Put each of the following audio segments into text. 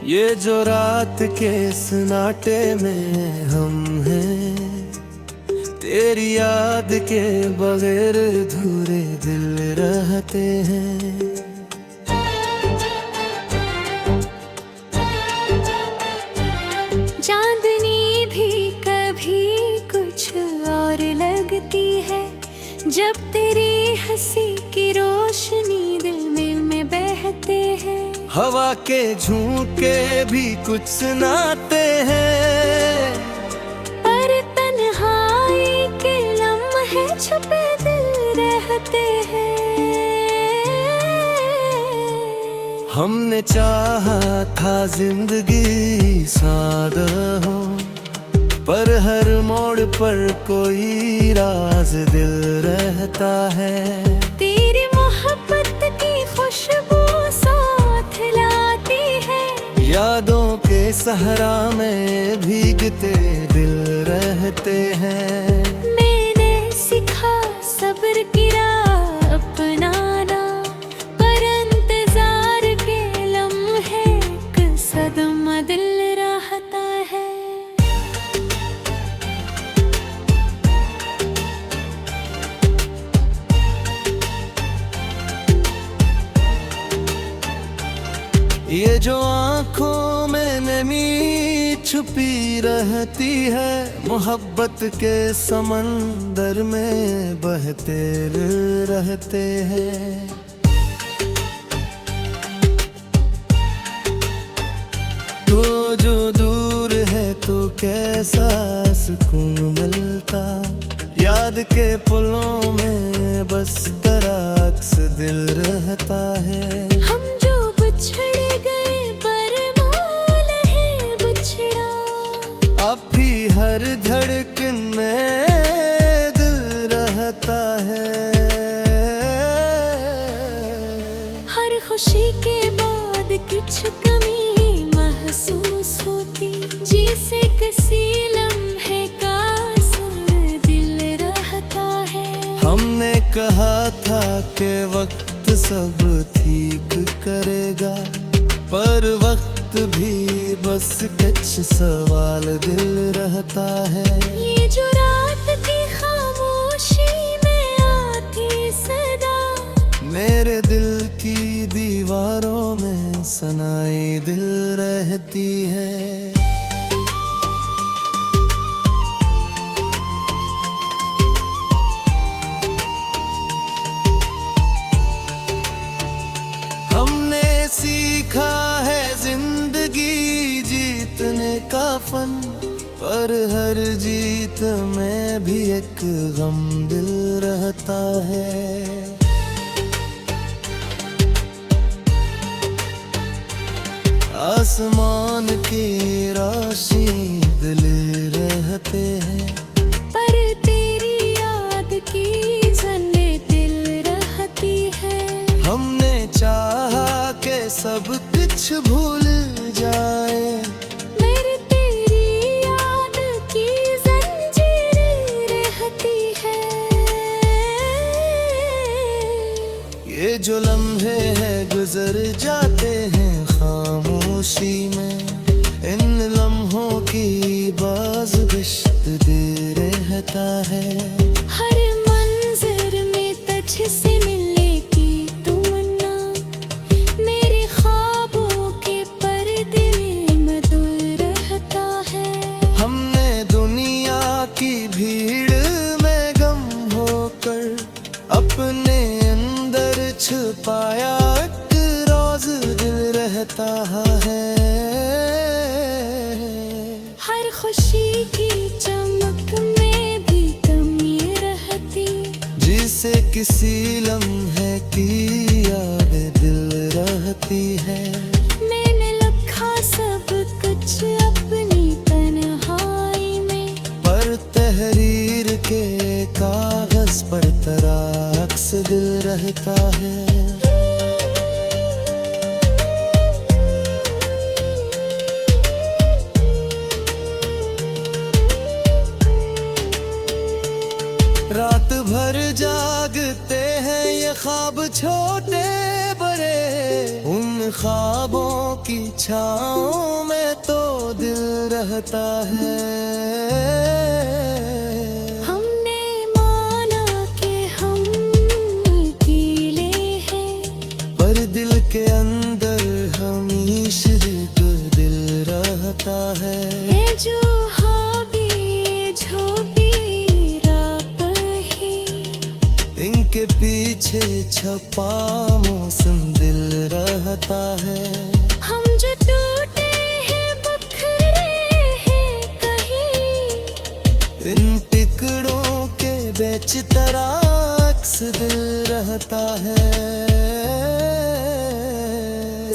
ये जो रात के सन्नाटे में हम हैं, तेरी याद के बगैर अधूरे दिल रहते हैं। चांदनी भी कभी कुछ और लगती है, जब तेरी हंसी की रोशनी दिल में बहते हैं। हवा के झोंके भी कुछ सुनाते हैं, पर तन्हाई के लम्हे छुपे दिल रहते हैं। हमने चाहा था जिंदगी सादा हो, पर हर मोड़ पर कोई राज दिल रहता है। तेरी मोहब्बत की खुशबू साथ लाती है, यादों के सहरा में भीगते दिल रहते हैं। मैंने सीखा सब्र की राह अपनाना, पर इंतजार के लम्हे का सदमा दिल रहता है। ये जो आँखों में नमी छुपी रहती है, मोहब्बत के समंदर में बहते रहते हैं। तो जो दूर है तो कैसा सुकून मिलता, याद के पुलों में बस तराक्स दिल रहता है। हम जो बिछड़ गए बरमोल है बिछड़ा, अब भी हर धड़कन में दिल रहता है। हर खुशी के बाद कुछ कमी महसूस होती, जिसे किसी लम्हे का असर दिल रहता है। हमने कहा था कि वक्त सब ठीक करेगा, पर वक्त भी बस कुछ सवाल दिल रहता है। ये जो रात की खामोशी में आती सदा, मेरे दिल की दीवारों में सनाई दिल रहती है। हमने सीखा है जिंदगी जीतने का फन, पर हर जीत में भी एक गम दिल रहता है। आसमान की राशि दिल रहते हैं, पर तेरी याद की जन्ने दिल रहती है। हमने चाहा कि सब कुछ भूल जाए, मेरी तेरी याद की जंजीर रहती है। ये जो लम्हे हैं गुजर जाते हैं खामोशी में, इन लम्हों की बाज़गिश्त दे रहता है। हर मंजर में तुझसे मिलने की तमन्ना, मेरे ख्वाबों के पर्दे में मधुर रहता है। हमने दुनिया की भीड़ में गम होकर अपने अंदर छुपाया एक राज दिल रहता है। हर खुशी की चमक में भी कमी रहती, जिसे किसी लम्हे की याद दिल रहती है। मैंने लिखा सब कुछ अपनी तन्हाई में, पर तहरीर के कागज पर तराक्स दिल रहता है। रात भर जागते हैं ये ख्वाब छोटे बड़े, उन ख्वाबों की छाँव में तो दिल रहता है। हमने माना कि हम अकेले हैं, पर दिल के अंदर हमेशा दिल रहता है। ये जो हॉबी झोंपी रात है, इनके पीछे छपा मौसम दिल रहता है। हम जो टूटे हैं बखरे हैं कहीं, इन टुकड़ों के बीच तराक्स दिल रहता है।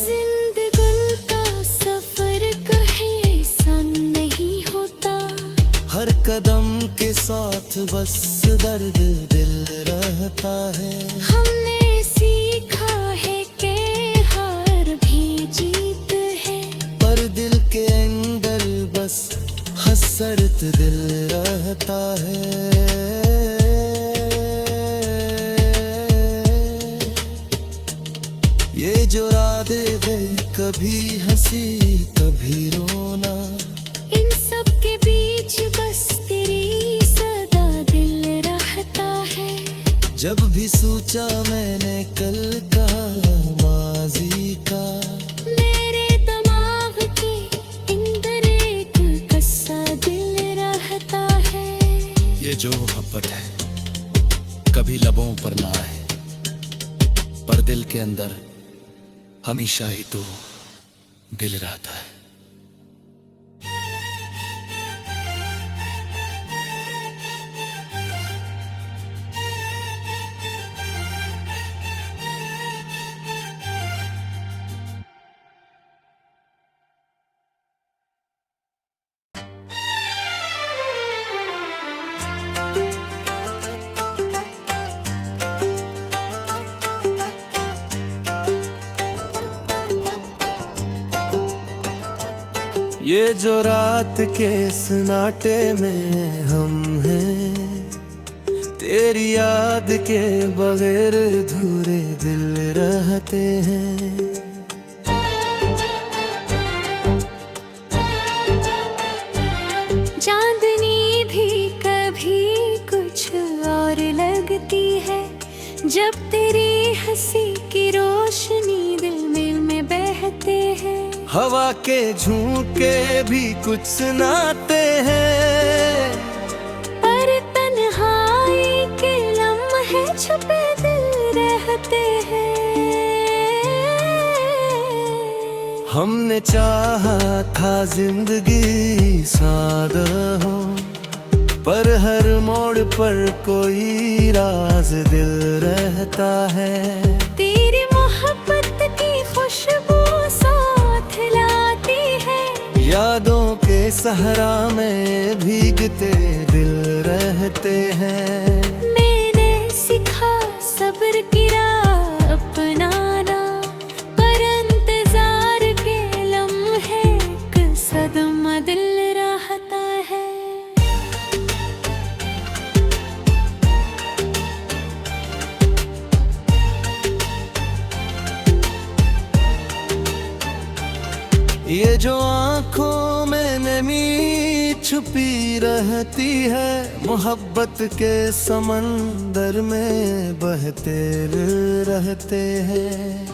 जिंदगी का सफर कहीं ऐसा नहीं होता, हर कदम के साथ बस दर्द दिल रहता है। हमने सीखा है कि हार भी जीत है, पर दिल के अंदर बस हसरत दिल रहता है। ये जो रातें थे कभी हंसी कभी रोना, इन सब के बीच बस तेरी सदा दिल रहता है। जब भी सोचा मैंने कल का माजी का, मेरे दिमाग के अंदर एक कस्सा दिल रहता है। ये जो मोहब्बत है कभी लबों पर ना है, पर दिल के अंदर हमेशा ही तो दिल रहता है। ये जो रात के सन्नाटे में हम हैं, तेरी याद के बगैर अधूरे दिल रहते हैं। चांदनी भी कभी कुछ और लगती है, जब तेरी हंसी की रोशनी दिल में बहते हैं। हवा के झोंके भी कुछ सुनाते हैं, पर तन्हाई के लम्हे छुपे दिल रहते हैं। हमने चाहा था जिंदगी सादा हो, पर हर मोड़ पर कोई राज दिल रहता है। तेरी मोहब्बत की खुशबू साथ लाती है, यादों के सहरा में भीगते दिल रहते हैं। मैंने सीखा सब्र की राह अपनाना, पर इंतजार के लम्हे का सदमा दिल रहता है। ये जो आँखों में नमी छुपी रहती है, मोहब्बत के समंदर में बहते रहते हैं।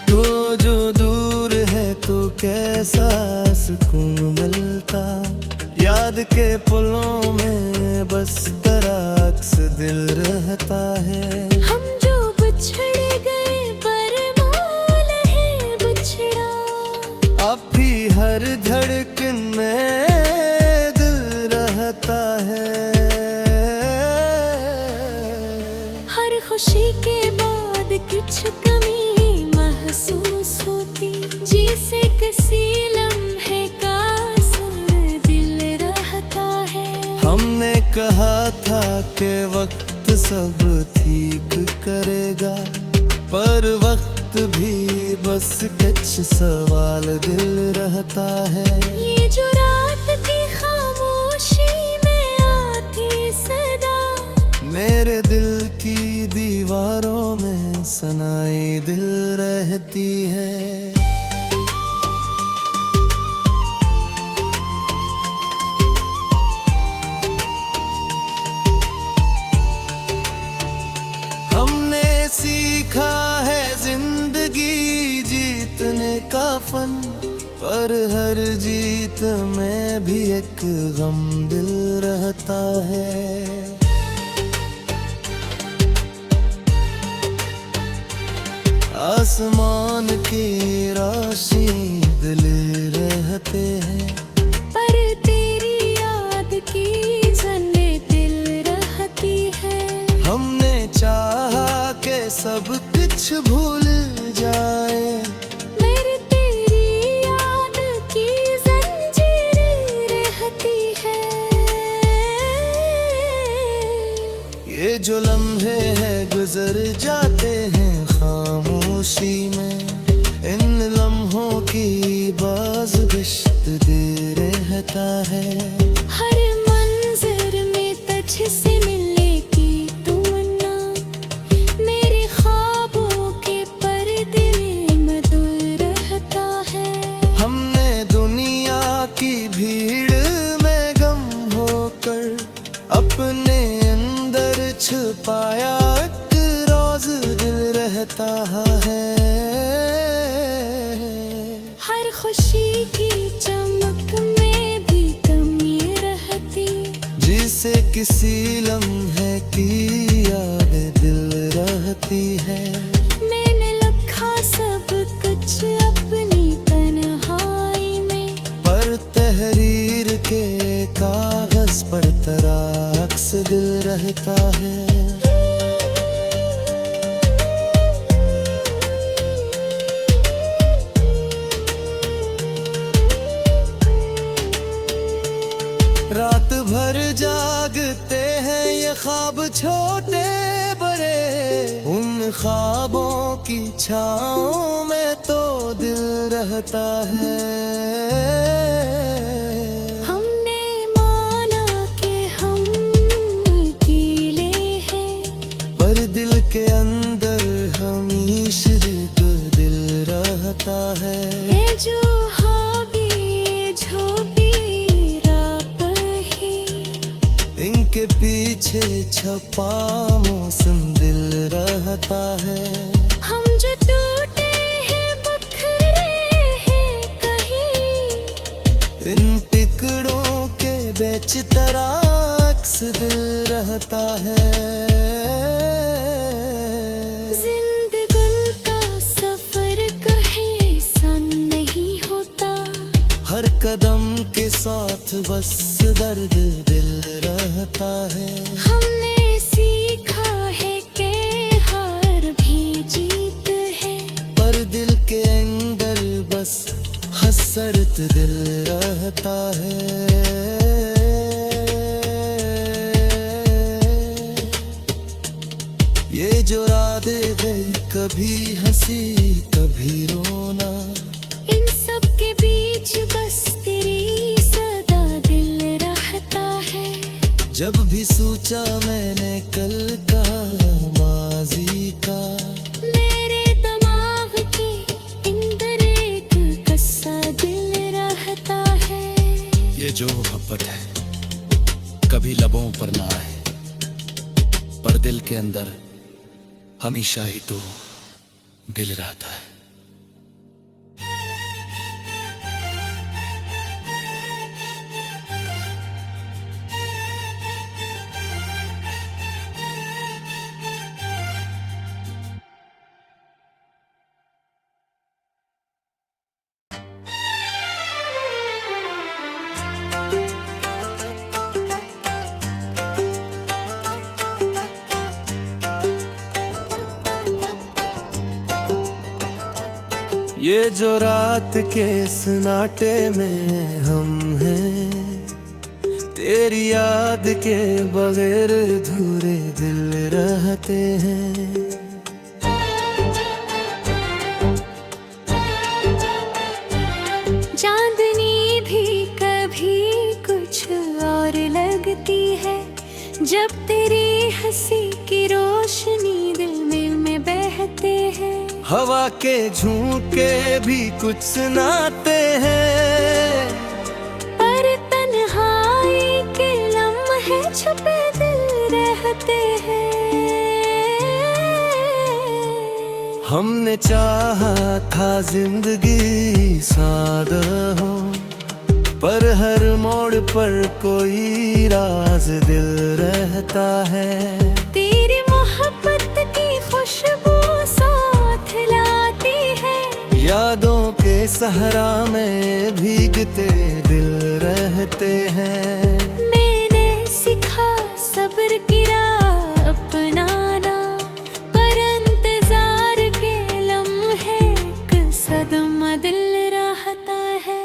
तो जो दूर है तो कैसा सुकून मिलता, याद के पुलों में बस तराक्स दिल रहता है। हम जो बिछड़ गए बरमाल है बिछड़ा, अब भी हर धड़कन में दिल रहता है। हर खुशी के बाद कुछ कमी महसूस होती, जिसे किसी लम्हे का असर दिल रहता है। हमने कहा था कि वक्त सब ठीक करेगा, पर वक्त भी बस कुछ सवाल दिल रहता है। ये जो रात की खामोशी में आती सदा, मेरे दिल की दीवारों में सनाई दिल रहती है। हमने सीखा है जिंदगी जीतने का फन, पर हर जीत में भी एक गम दिल रहता है। आसमान की राशि दिल रहते हैं, पर तेरी याद की जन्ने दिल रहती है। हमने चाहा के सब कुछ भूल जाए, मेरी तेरी याद की जंजीरें रहती है। ये जो लम्हे हैं गुजर जाते हैं खामोशी में, इन लम्हों की बाज़गिश्त दे रहता है। हर मंजर में तुझसे मिलने की तमन्ना, मेरे ख्वाबों के पर्दे में मधुर रहता है। हमने दुनिया की भीड़ में गम होकर अपने अंदर छुपाया एक रोज दिल रहता है। हर खुशी की चमक में भी कमी रहती, जिसे किसी लम्हे की याद दिल रहती है। मैंने लिखा सब कुछ अपनी तन्हाई में, पर तहरीर के कागज पर तेरा अक्स दिल रहता है। रात भर जागते हैं ये ख्वाब छोटे बड़े, उन ख्वाबों की छाँव में तो दिल रहता है। हमने माना कि हम अकेले हैं, पर दिल के अंदर हमेशा दिल रहता है। ये जो हॉबी झोंपी इनके पीछे छपा मौसम दिल रहता है। हम जो टूटे हैं बिखरे हैं कहीं, इन टुकड़ों के बीच तेरा अक्स दिल रहता है। जिंदगी का सफर कहीं आसान नहीं होता, हर कदम के साथ बस दर्द दिल रहता है। हमने सीखा है कि हार भी जीत है, पर दिल के अंदर बस हसरत दिल रहता है। ये जो रातें गई कभी हंसी कभी रोना, इन सब के बीच बस तेरी सदा दिल रहता है। जब भी सोचा मैंने कल का माजी का, मेरे दिमाग के अंदर एक कस्सा दिल रहता है। ये जो मोहब्बत है कभी लबों पर ना आए, पर दिल के अंदर हमेशा ही तो दिल रहता है। ये जो रात के सन्नाटे में हम हैं, तेरी याद के बगैर अधूरे दिल रहते हैं। चांदनी भी कभी कुछ और लगती है, जब तेरी हंसी की रोशनी दिल में बहते हैं। हवा के झोंके भी कुछ सुनाते हैं, पर तन्हाई के लम्हे छुपे दिल रहते हैं। हमने चाहा था जिंदगी सादा हो, पर हर मोड़ पर कोई राज दिल रहता है। तेरी मोहब्बत की खुशबू साथ लाती है, यादों के सहरा में भीगते दिल रहते हैं। मैंने सीखा सब्र की राह अपनाना, पर इंतजार के लम्हे का सदमा दिल रहता है।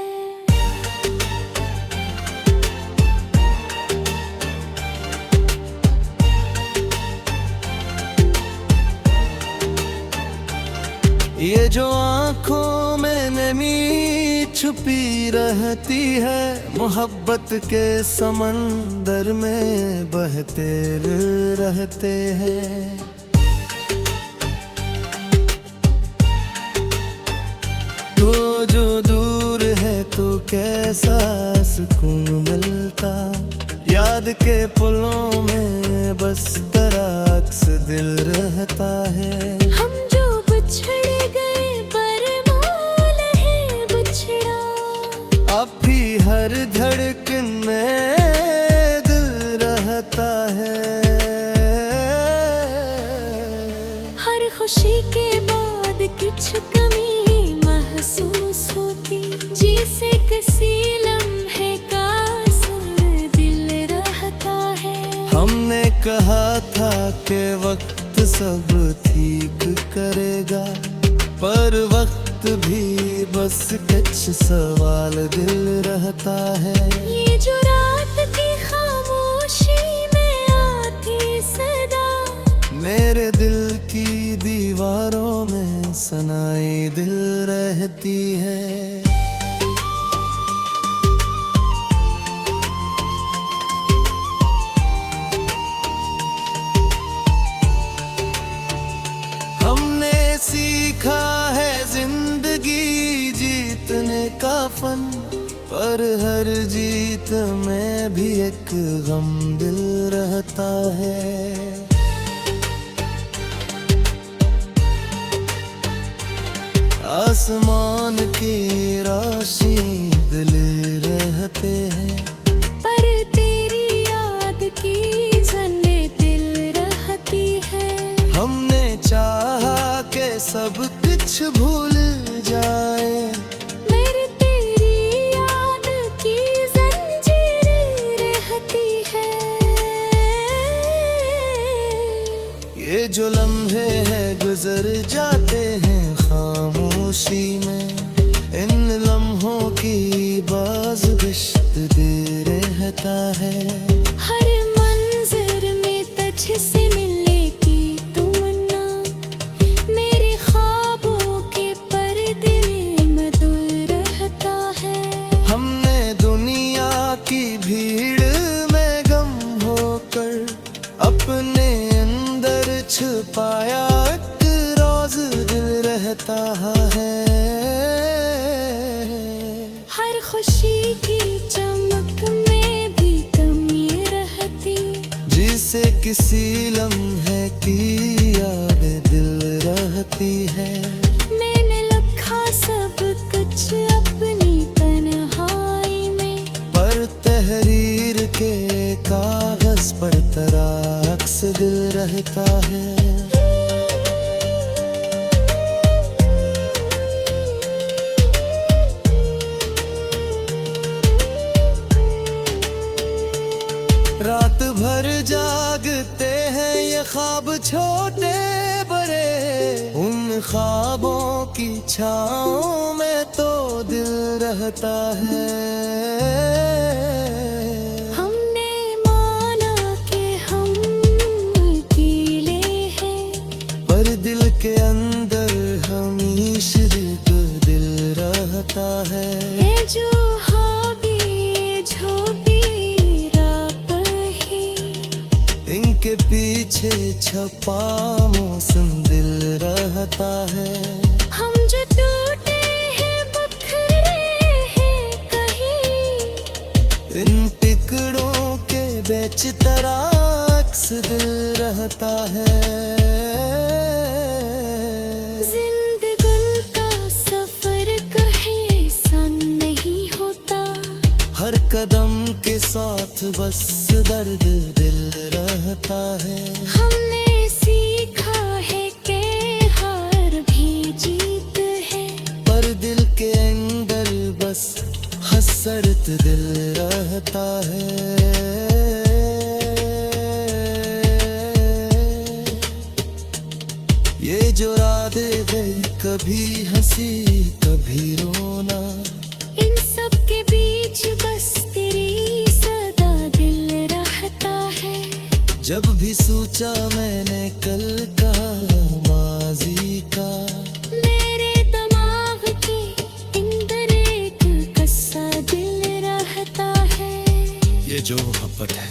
ये जो आँखों में नमी छुपी रहती है, मोहब्बत के समंदर में बहते रहते हैं। तो जो दूर है तो कैसा सुकून मिलता, याद के पुलों में बस तराक्स दिल रहता है। हम जो बिछड़ गए बरमोल है बिछड़ा, अब भी हर धड़कन में दिल रहता है। हर खुशी के बाद कुछ कमी महसूस होती, जिसे किसी लम्हे का असर दिल रहता है। हमने कहा था कि वक्त सब ठीक करेगा, पर वक्त भी बस कुछ सवाल दिल रहता है। ये जो रात की खामोशी में आती सदा, मेरे दिल की दीवारों में सनाई दिल रहती है। हमने सीखा है जिंदगी जीतने का फन, पर हर जीत में भी एक गम दिल रहता है। आसमान की राशि दिल रहते हैं, पर तेरी याद की जन्ने दिल रहती है। हमने चाहा कि सब कुछ भूल जाए, मेरी तेरी याद की जंजीर रहती है। ये जो लम्हे हैं गुजर जाते हैं खामोशी में, इन लम्हों की बाज़गिश्त दे रहता है। हर मंजर में तुझसे मिलने की तमन्ना, मेरे ख्वाबों के पर्दे में मधुर रहता है। हमने दुनिया की भीड़ में गम होकर अपने अंदर छुपाया एक राज दिल रहता है। हर खुशी की चमक में भी कमी रहती, जिसे किसी लम्हे की याद दिल रहती है। मैंने लिखा सब कुछ अपनी तन्हाई में, पर तहरीर के कागज पर तराक्स दिल रहता है। रात भर जागते हैं ये ख्वाब छोटे बड़े, उन ख्वाबों की छाँव में तो दिल रहता है। हमने माना कि हम अकेले हैं, पर दिल के अंदर हमेशा दिल रहता है। ये जो हॉबी झोंपी रात है, इनके पीछे पीछे छपा मौसम दिल रहता है। हम जो टूटे हैं बिखरे हैं कहीं, इन टुकड़ों के बीच तेरा अक्स दिल रहता है। जिंदगी का सफर कहीं सन नहीं होता, हर कदम के साथ बस दर्द दिल रहता है। हमने सीखा है कि हार भी जीत है, पर दिल के अंदर बस हसरत दिल रहता है। ये जो रातें गई कभी हंसी कभी रोना, इन सब के बीच बस तेरी सदा दिल रहता है। जब भी सोचा मैंने कल का माजी का, मेरे दिमाग के अंदर एक कस्सा दिल रहता है। ये जो मोहब्बत है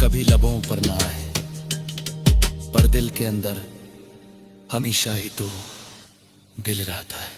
कभी लबों पर ना आए, पर दिल के अंदर हमेशा ही तो दिल रहता है।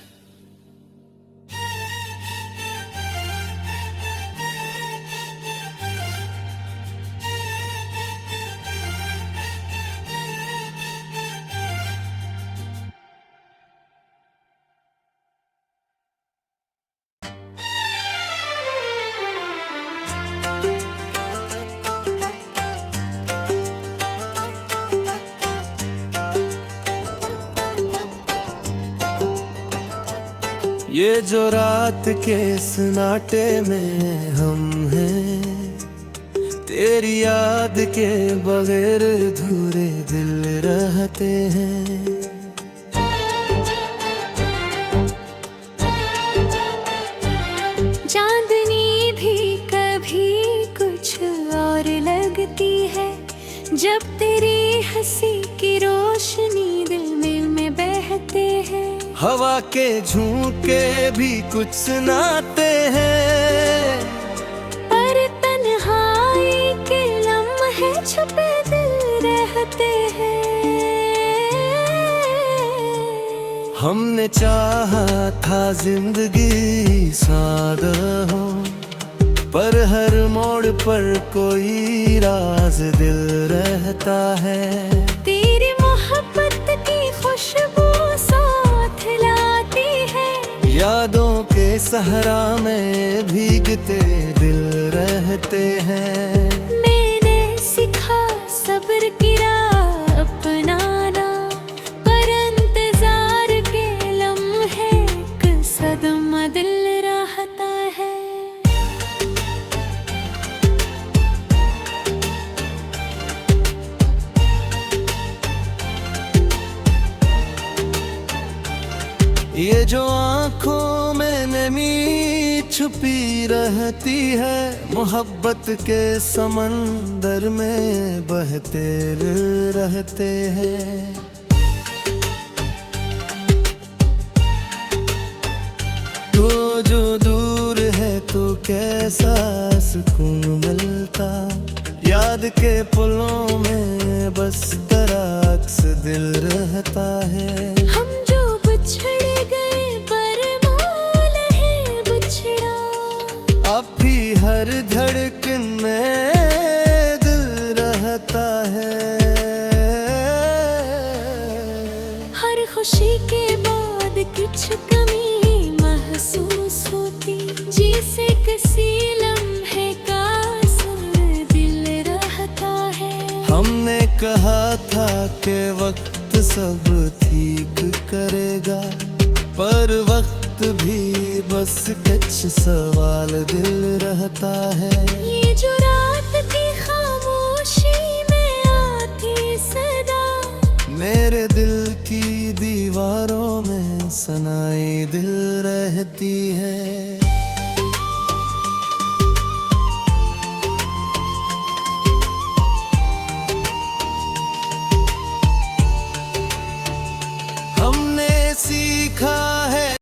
ये जो रात के सन्नाटे में हम हैं, तेरी याद के बगैर अधूरे दिल रहते हैं। चांदनी भी कभी कुछ और लगती है, जब तेरी हंसी की रोशनी दिल में बहते हैं। हवा के झोंके भी कुछ सुनाते हैं, पर तन्हाई के लम्हे छुपे दिल रहते हैं। हमने चाहा था जिंदगी सादा हो, पर हर मोड़ पर कोई राज दिल रहता है। तेरी मोहब्बत की खुशबू साथ लाती है, यादों के सहरा में भीगते दिल रहते हैं। मैंने सीखा सब्र की राह अपनाना, पर इंतजार के लम्हे का सदमा दिल रहता है। ये जो आँखों में नमी छुपी रहती है, मोहब्बत के समंदर में बहते रहते हैं। तो जो दूर है तो कैसा सुकून मिलता, याद के पुलों में बस तेरा अक्स दिल रहता है। हम जो बिछड़ गए पर मोल है बिछड़ा, अब भी हर धड़कन में दिल रहता है। हर खुशी के बाद कुछ कमी महसूस होती, जिसे किसी लम्हे का असर दिल रहता है। हमने कहा था कि वक्त सब ठीक करेगा, पर वक्त भी बस कुछ सवाल दिल रहता है। ये जो रात की खामोशी में आती सदा, मेरे दिल की दीवारों में सनाई दिल रहती है।